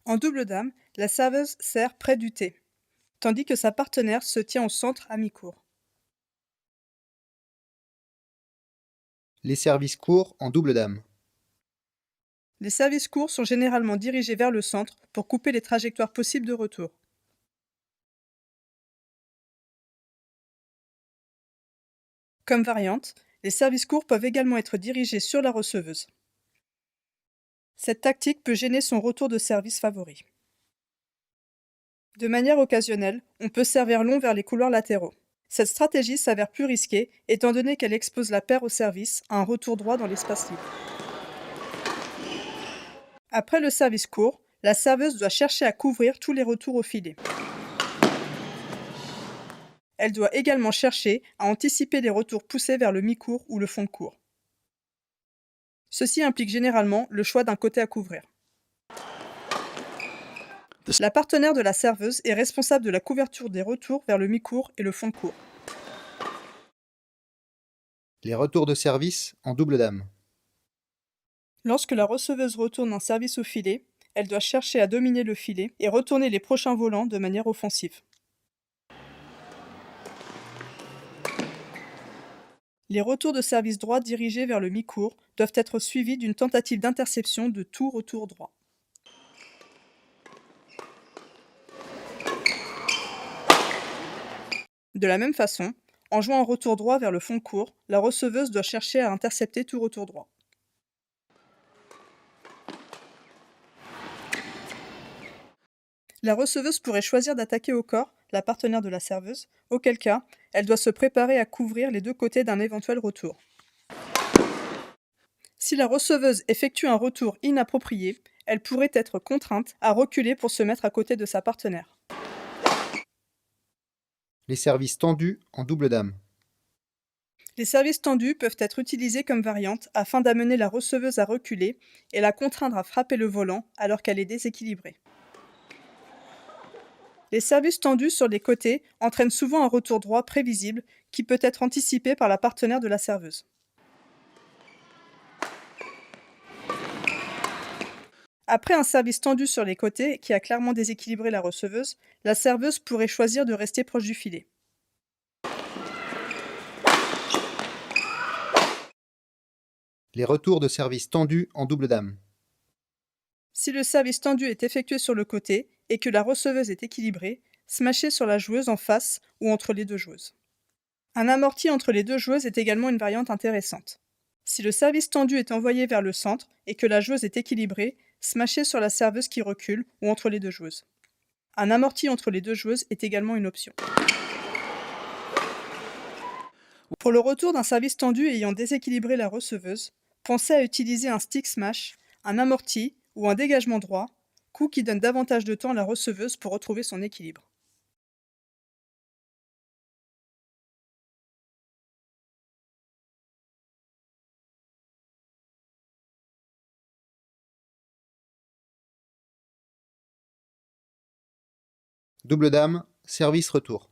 En double dame, la serveuse sert près du thé, tandis que sa partenaire se tient au centre à mi-cours. Les services courts en double dame. Les services courts sont généralement dirigés vers le centre pour couper les trajectoires possibles de retour. Comme variante, les services courts peuvent également être dirigés sur la receveuse. Cette tactique peut gêner son retour de service favori. De manière occasionnelle, on peut servir long vers les couloirs latéraux. Cette stratégie s'avère plus risquée étant donné qu'elle expose la paire au service à un retour droit dans l'espace libre. Après le service court, la serveuse doit chercher à couvrir tous les retours au filet. Elle doit également chercher à anticiper les retours poussés vers le mi-court ou le fond de court. Ceci implique généralement le choix d'un côté à couvrir. La partenaire de la serveuse est responsable de la couverture des retours vers le mi-court et le fond de court. Les retours de service en double dame. Lorsque la receveuse retourne un service au filet, elle doit chercher à dominer le filet et retourner les prochains volants de manière offensive. Les retours de service droit dirigés vers le mi-court doivent être suivis d'une tentative d'interception de tout retour droit. De la même façon, en jouant un retour droit vers le fond de court, la receveuse doit chercher à intercepter tout retour droit. La receveuse pourrait choisir d'attaquer au corps la partenaire de la serveuse, auquel cas, elle doit se préparer à couvrir les deux côtés d'un éventuel retour. Si la receveuse effectue un retour inapproprié, elle pourrait être contrainte à reculer pour se mettre à côté de sa partenaire. Les services tendus en double dame. Les services tendus peuvent être utilisés comme variante afin d'amener la receveuse à reculer et la contraindre à frapper le volant alors qu'elle est déséquilibrée. Les services tendus sur les côtés entraînent souvent un retour droit prévisible qui peut être anticipé par la partenaire de la serveuse. Après un service tendu sur les côtés qui a clairement déséquilibré la receveuse, la serveuse pourrait choisir de rester proche du filet. Les retours de service tendus en double dame. Si le service tendu est effectué sur le côté et que la receveuse est équilibrée, smasher sur la joueuse en face ou entre les deux joueuses. Un amorti entre les deux joueuses est également une variante intéressante. Si le service tendu est envoyé vers le centre et que la joueuse est équilibrée, smasher sur la serveuse qui recule ou entre les deux joueuses. Un amorti entre les deux joueuses est également une option. Pour le retour d'un service tendu ayant déséquilibré la receveuse, pensez à utiliser un stick smash, un amorti ou un dégagement droit, coup qui donne davantage de temps à la receveuse pour retrouver son équilibre. Double dame, service retour.